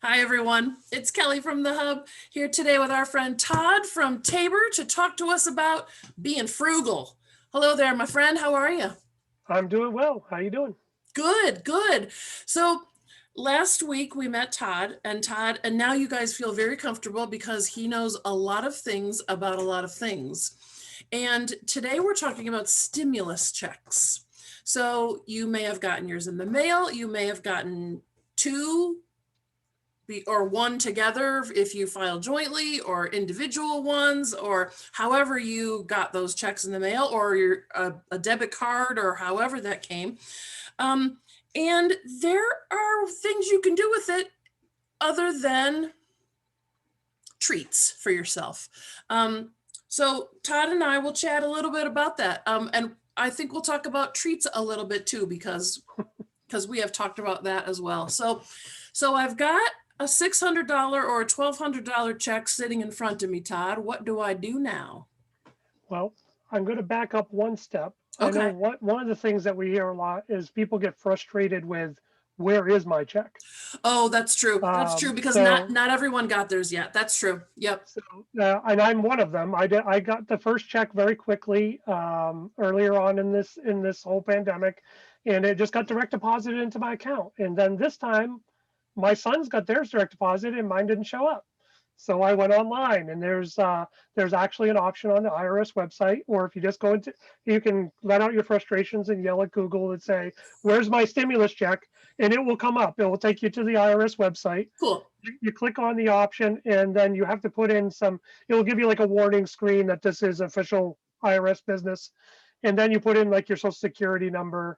Hi, everyone. It's Kelly from the Hub here today with our friend Todd from Tabor to talk to us about being frugal. Hello there, my friend. How are you? I'm doing well. How you doing? Good, good. So last week we met Todd, and now you guys feel very comfortable because he knows a lot of things about a lot of things. And today we're talking about stimulus checks. So you may have gotten yours in the mail. You may have gotten two or one together if you file jointly, or individual ones, or however you got those checks in the mail, or a debit card, or however that came. And there are things you can do with it other than treats for yourself. So Todd and I will chat a little bit about that. And I think we'll talk about treats a little bit too, because we have talked about that as well. So I've got a $600 or a $1,200 check sitting in front of me, Todd. What do I do now? Well, I'm going to back up one step. I know Okay. one of the things that we hear a lot is people get frustrated with where is my check? Oh, that's true. That's true Um, because not so not everyone got theirs yet. That's true. Yep. so and I'm one of them. I got the first check very quickly earlier on in this whole pandemic, and it just got direct deposited into my account. And then this time, my sons got theirs direct deposited, and mine didn't show up. So I went online, and there's actually an option on the IRS website, or if you just go into, you can let out your frustrations and yell at Google and say, "Where's my stimulus check?" And it will come up. It will take you to the IRS website. Cool. You click on the option, and then you have to put in some. It will give you like a warning screen that this is official IRS business, and then you put in like your social security number,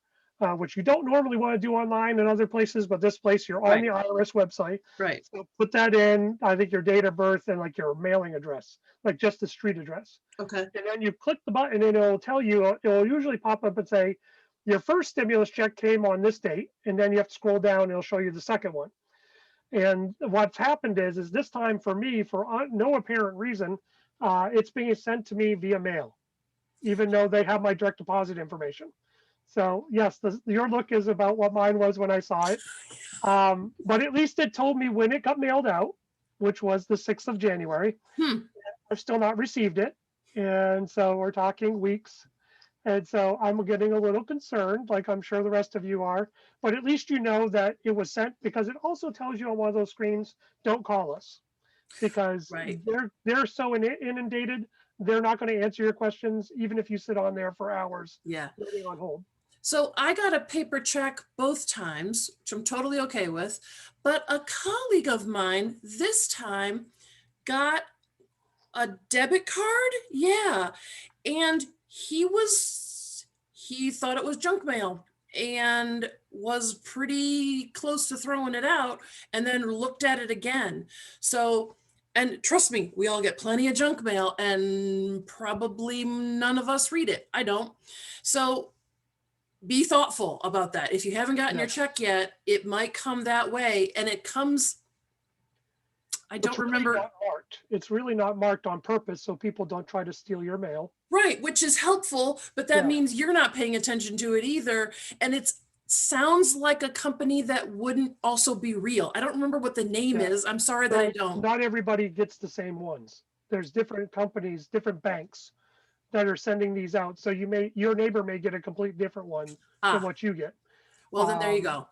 which you don't normally want to do online in other places, but this place you're on Right. the IRS website. Right. So put that in, I think your date of birth and like your mailing address, like just the street address. Okay. And then you click the button and it'll tell you, it will usually pop up and say, your first stimulus check came on this date. And then you have to scroll down and it'll show you the second one. And what's happened is this time for me, for no apparent reason, it's being sent to me via mail, even though they have my direct deposit information. So yes, your look is about what mine was when I saw it. But at least it told me when it got mailed out, which was the 6th of January. Hmm. I've still not received it. And so we're talking weeks. And so I'm getting a little concerned, like I'm sure the rest of you are. But at least you know that it was sent, because it also tells you on one of those screens, don't call us, because Right. they're so inundated, they're not going to answer your questions, even if you sit on there for hours Yeah. waiting on hold. So I got a paper check both times, which I'm totally okay with. But a colleague of mine this time got a debit card. Yeah. And he thought it was junk mail and was pretty close to throwing it out, and then looked at it again. So, and trust me, we all get plenty of junk mail, and probably none of us read it. I don't. So be thoughtful about that. If you haven't gotten your Yes. check yet, it might come that way. And it comes, I don't It's really remember. not marked. It's really not marked on purpose so people don't try to steal your mail. Right, which is helpful, but that Yeah. means you're not paying attention to it either. And it sounds like a company that wouldn't also be real. I don't remember what the name Yeah. is. I'm sorry that I So don't. not everybody gets the same ones. There's different companies, different banks that are sending these out. So your neighbor may get a complete different one than Ah, what you get. well, then there you Um, go.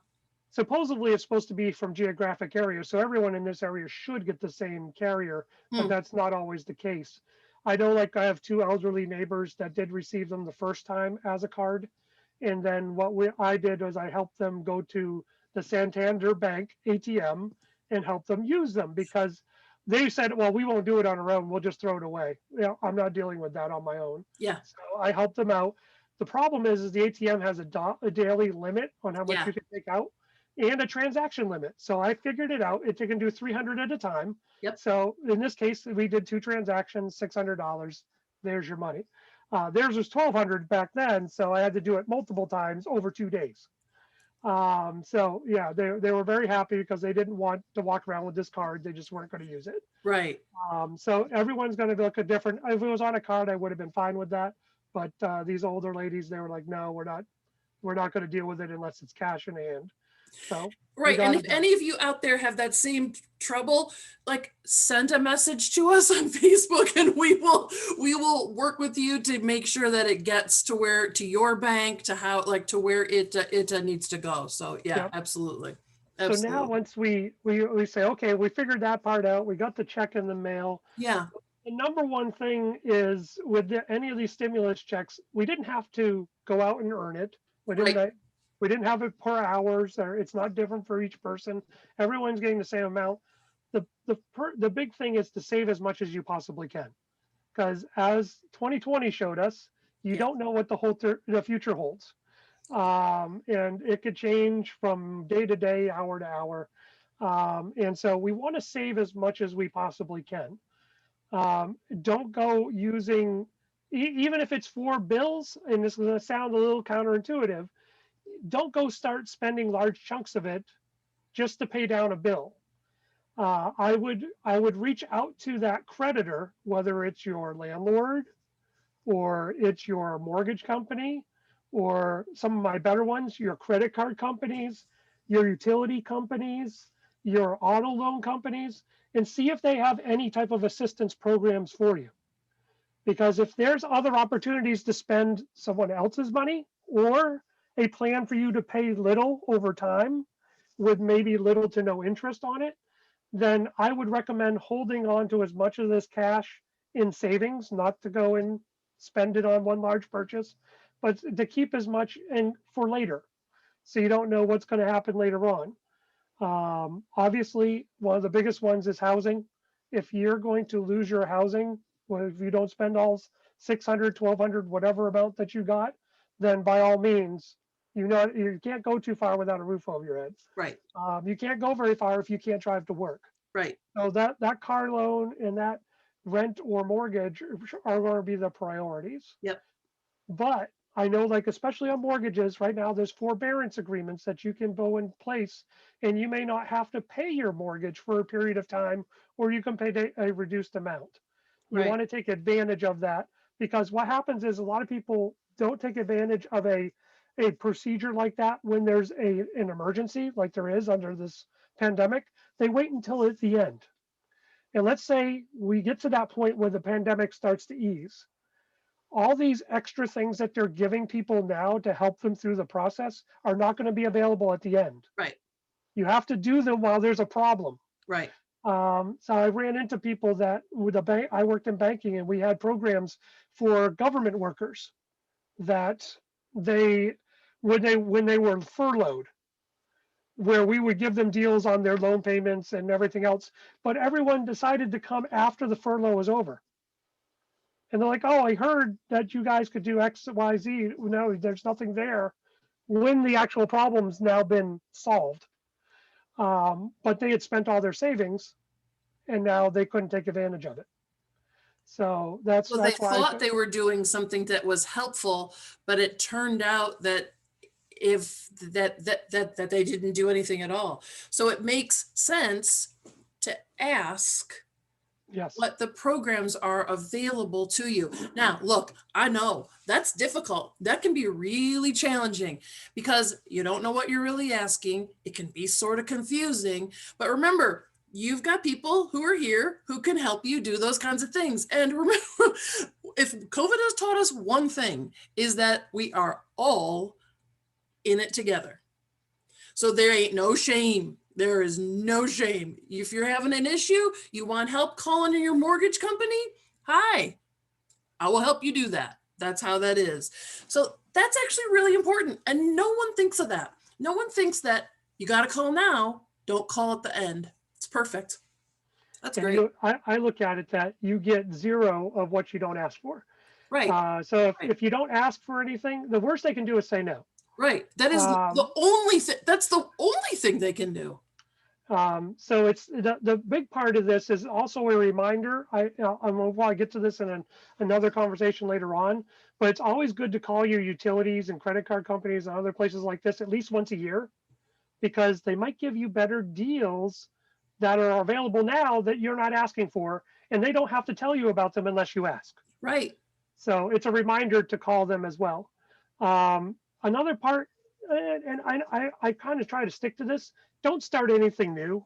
Supposedly it's supposed to be from geographic areas, so everyone in this area should get the same carrier, but Hmm. that's not always the case. I know, like, I have two elderly neighbors that did receive them the first time as a card, and then I did was I helped them go to the Santander Bank ATM and help them use them, because they said, well, we won't do it on our own, we'll just throw it away. I'm not dealing with that on my own. Yeah, So I helped them out. The problem is the ATM has a daily limit on how much yeah, you can take out, and a transaction limit. So I figured it out. It can do 300 at a time. yep. So in this case, we did two transactions, $600. There's your money. Theirs was 1,200 back then, so I had to do it multiple times over 2 days. So yeah, they were very happy because they didn't want to walk around with this card. They just weren't going to use it. Right. So everyone's going to look at different. If it was on a card, I would have been fine with that. But these older ladies, they were like, no, we're not going to deal with it unless it's cash in hand. So we Right. And got if it done. any of you out there have that same trouble, like send a message to us on Facebook and we will work with you to make sure that it gets to your bank, to how, like, to where it needs to go. So yeah, Yep. absolutely. So now Absolutely. once we say, okay, we figured that part out, we got the check in the mail. Yeah. The number one thing is with any of these stimulus checks, we didn't have to go out and earn it. We Right. didn't. We didn't have it per hours, or it's not different for each person. Everyone's getting the same amount. The big thing is to save as much as you possibly can, because as 2020 showed us, you Yeah. don't know what the future holds, and it could change from day to day, hour to hour, and so we want to save as much as we possibly can. Don't go using, even if it's for bills, and this is going to sound a little counterintuitive, don't go start spending large chunks of it just to pay down a bill. I would reach out to that creditor, whether it's your landlord or it's your mortgage company, or some of my better ones, your credit card companies, your utility companies, your auto loan companies, and see if they have any type of assistance programs for you. Because if there's other opportunities to spend someone else's money, or a plan for you to pay little over time with maybe little to no interest on it, then I would recommend holding on to as much of this cash in savings, not to go and spend it on one large purchase, but to keep as much in for later. So you don't know what's going to happen later on. Obviously, one of the biggest ones is housing. If you're going to lose your housing, well, if you don't spend all 600, 1200, whatever amount that you got, then by all means, you can't go too far without a roof over your head. Right. You can't go very far if you can't drive to work. Right. So that car loan and that rent or mortgage are going to be the priorities. Yep. But I know, like, especially on mortgages right now, there's forbearance agreements that you can go in place, and you may not have to pay your mortgage for a period of time, or you can pay a reduced amount. You Right. want to take advantage of that, because what happens is a lot of people don't take advantage of a procedure like that when there's an emergency like there is under this pandemic. They wait until at the end. And let's say we get to that point where the pandemic starts to ease. All these extra things that they're giving people now to help them through the process are not going to be available at the end. Right. You have to do them while there's a problem. Right. So I ran into people that with a bank, I worked in banking, and we had programs for government workers that they when they were furloughed, where we would give them deals on their loan payments and everything else. But everyone decided to come after the furlough was over. And they're like, oh, I heard that you guys could do X, Y, Z. No, there's nothing there when the actual problem's now been solved. But they had spent all their savings, and now they couldn't take advantage of it. So that's Well, they why thought they were doing something that was helpful, but it turned out that if that they didn't do anything at all. So it makes sense to ask yes, what the programs are available to you. Now, look, I know that's difficult. That can be really challenging because you don't know what you're really asking. It can be sort of confusing. But remember, you've got people who are here who can help you do those kinds of things. And remember, if COVID has taught us one thing, is that we are all in it together. So there ain't no shame. There is no shame. If you're having an issue, you want help calling in your mortgage company, hi, I will help you do that. That's how that is. So that's actually really important. And no one thinks of that. No one thinks that you got to call now, don't call at the end. It's perfect. That's and great. I look at it that you get zero of what you don't ask for. Right. So Right. if you don't ask for anything, the worst they can do is say no. Right. That is the only thing. That's the only thing they can do. So it's the big part of this is also a reminder. I'll get to this in another conversation later on, but it's always good to call your utilities and credit card companies and other places like this at least once a year, because they might give you better deals that are available now that you're not asking for, and they don't have to tell you about them unless you ask. Right. So it's a reminder to call them as well. Another part, and I kind of try to stick to this. Don't start anything new.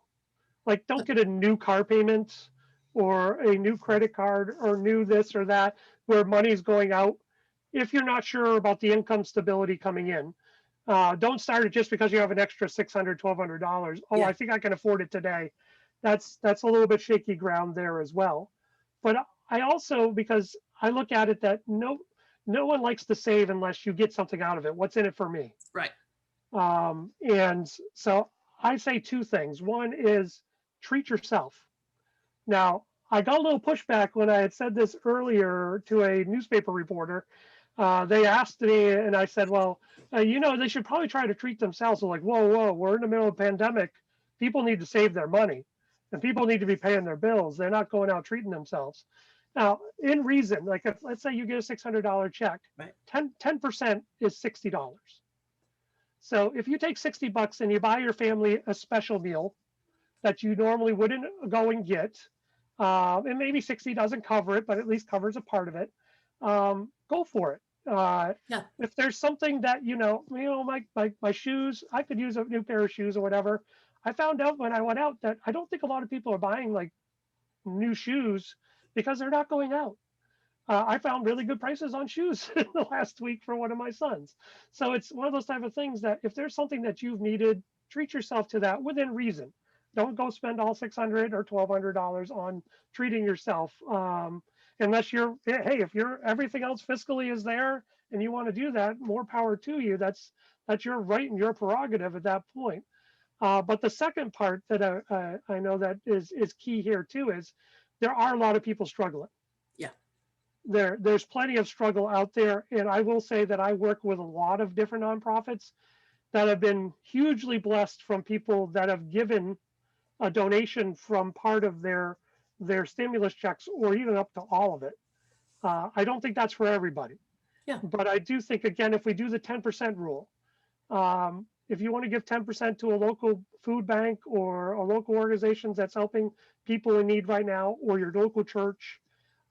Like, don't get a new car payment or a new credit card or new this or that where money's going out if you're not sure about the income stability coming in. Don't start it just because you have an extra $600, $1,200. Oh, Yeah. I think I can afford it today. That's a little bit shaky ground there as well. But I also, because I look at it that no one likes to save unless you get something out of it. What's in it for me? Right. And so I say two things. One is treat yourself. Now, I got a little pushback when I had said this earlier to a newspaper reporter. They asked me, and I said, well, they should probably try to treat themselves. They're like, whoa, we're in the middle of a pandemic. People need to save their money, and people need to be paying their bills. They're not going out treating themselves. Now, in reason, like if let's say you get a $600 check, Right. 10% is $60. So if you take $60 and you buy your family a special meal that you normally wouldn't go and get, and maybe 60 doesn't cover it, but at least covers a part of it, go for it. Yeah. If there's something that, my shoes, I could use a new pair of shoes or whatever. I found out when I went out that I don't think a lot of people are buying like new shoes because they're not going out. I found really good prices on shoes in the last week for one of my sons. So it's one of those type of things that if there's something that you've needed, treat yourself to that within reason. Don't go spend all $600 or $1,200 on treating yourself, unless if you're everything else fiscally is there and you want to do that, more power to you. That's your right and your prerogative at that point. But the second part that I know that is key here too is there are a lot of people struggling. Yeah. There's plenty of struggle out there, and I will say that I work with a lot of different nonprofits that have been hugely blessed from people that have given a donation from part of their stimulus checks or even up to all of it. I don't think that's for everybody. Yeah. But I do think, again, if we do the 10% rule, if you want to give 10% to a local food bank or a local organization that's helping people in need right now, or your local church,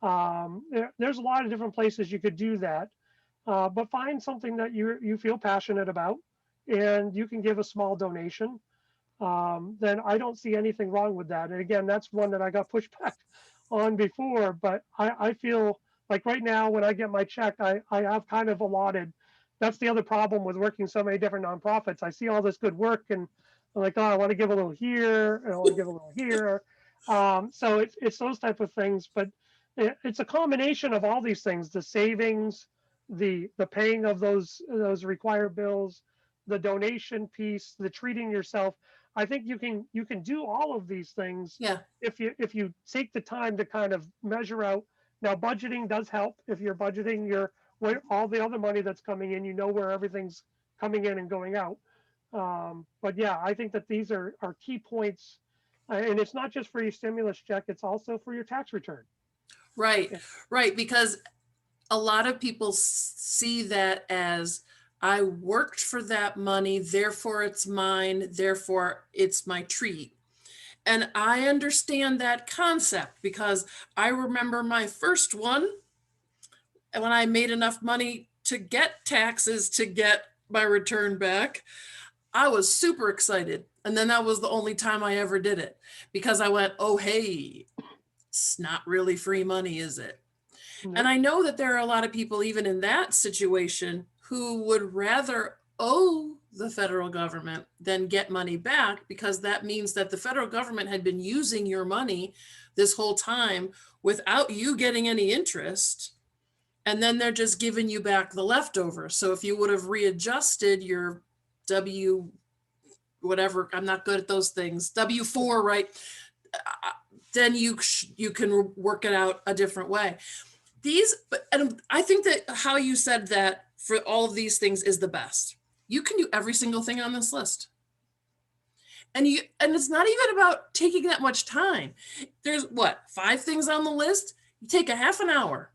there's a lot of different places you could do that. But find something that you feel passionate about and you can give a small donation. Then I don't see anything wrong with that. And again, that's one that I got pushed back on before, but I feel like right now when I get my check, I have kind of allotted. That's the other problem with working so many different nonprofits. I see all this good work and I'm like, oh, I want to give a little here and I want to give a little here. So it's those type of things, but it's a combination of all these things: the savings, the paying of those required bills, the donation piece, the treating yourself. I think you can do all of these things. Yeah. If you take the time to kind of measure out. Now, budgeting does help. If you're budgeting all the other money that's coming in, you know where everything's coming in and going out. But yeah, I think that these are key points, and it's not just for your stimulus check; it's also for your tax return. Right. Yeah. Right. Because a lot of people see that as, I worked for that money, therefore it's mine, therefore it's my treat. And I understand that concept because I remember my first one, and when I made enough money to get taxes to get my return back, I was super excited. And then that was the only time I ever did it because I went, oh, hey, it's not really free money, is it? Nope. And I know that there are a lot of people, even in that situation, who would rather owe the federal government than get money back, because that means that the federal government had been using your money this whole time without you getting any interest. And then they're just giving you back the leftover. So if you would have readjusted your whatever, I'm not good at those things, W-4, right? Then you can work it out a different way. And I think that how you said that for all of these things is the best. You can do every single thing on this list. And it's not even about taking that much time. There's 5 things on the list? You take a half an hour.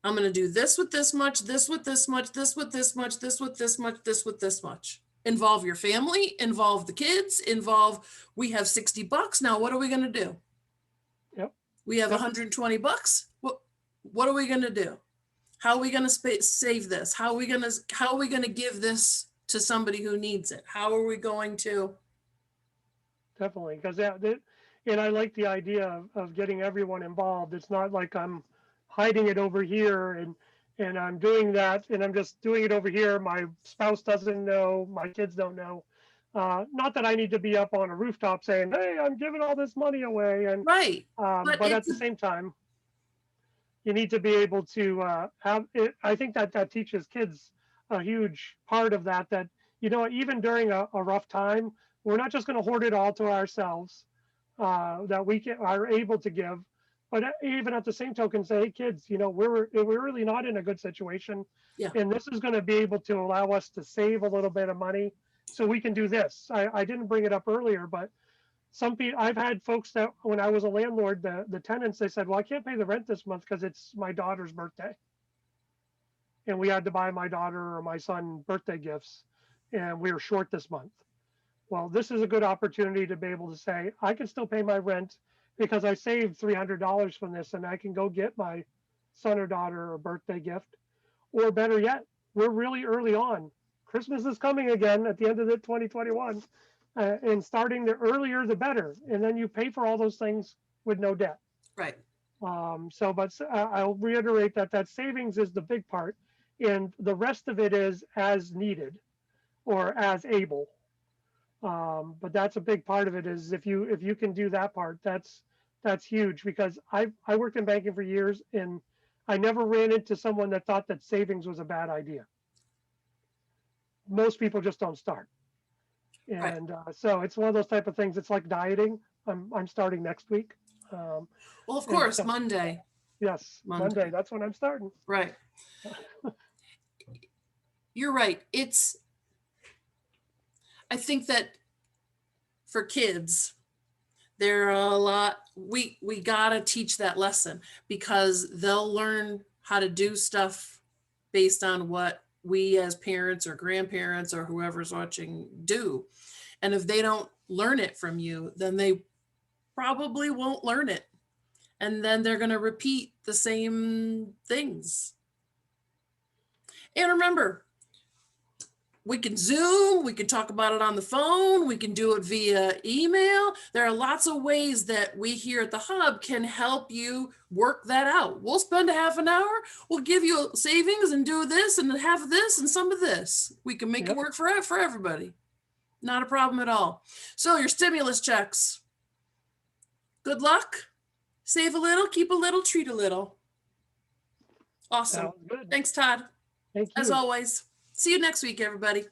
I'm going to do this with this much, this with this much, this with this much, this with this much, this with this much. Involve your family, involve the kids, we have $60. Now, what are we going to do? Yep. We have $120. What are we going to do? How are we going to save this? How are we going to give this to somebody who needs it? How are we going to? Definitely, because and I like the idea of getting everyone involved. It's not like I'm hiding it over here and I'm doing that and I'm just doing it over here. My spouse doesn't know, my kids don't know. Not that I need to be up on a rooftop saying, "Hey, I'm giving all this money away," and Right. But but at it's the same time, you need to be able to have it. I think that teaches kids a huge part of that. That even during a rough time, we're not just going to hoard it all to ourselves. That are able to give, but even at the same token, say, hey, kids, we're really not in a good situation, yeah. and this is going to be able to allow us to save a little bit of money, so we can do this. I didn't bring it up earlier, but some people, I've had folks that when I was a landlord, the tenants, they said, well, I can't pay the rent this month because it's my daughter's birthday, and we had to buy my daughter or my son birthday gifts, and we were short this month. Well, this is a good opportunity to be able to say, I can still pay my rent because I saved $300 from this, and I can go get my son or daughter a birthday gift. Or better yet, we're really early on. Christmas is coming again at the end of the 2021, and starting the earlier the better. And then you pay for all those things with no debt. Right. But I'll reiterate that savings is the big part, and the rest of it is as needed or as able. But that's a big part of it, is if you can do that part, that's huge, because I worked in banking for years, and I never ran into someone that thought that savings was a bad idea. Most people just don't start. Right. And so it's one of those type of things. It's like dieting. I'm starting next week. Well, of And course, so, Monday. yes, Monday. That's when I'm starting. Right. You're right. I think that for kids, there are a lot, we gotta teach that lesson, because they'll learn how to do stuff based on what we as parents or grandparents or whoever's watching do. And if they don't learn it from you, then they probably won't learn it. And then they're going to repeat the same things. And remember, we can Zoom, we can talk about it on the phone, we can do it via email. There are lots of ways that we here at the Hub can help you work that out. We'll spend a half an hour, we'll give you savings and do this and half of this and some of this. We can make it work for everybody. Not a problem at all. So your stimulus checks. Good luck. Save a little, keep a little, treat a little. Awesome. Good. Thanks, Todd. Thank you. As always. See you next week, everybody.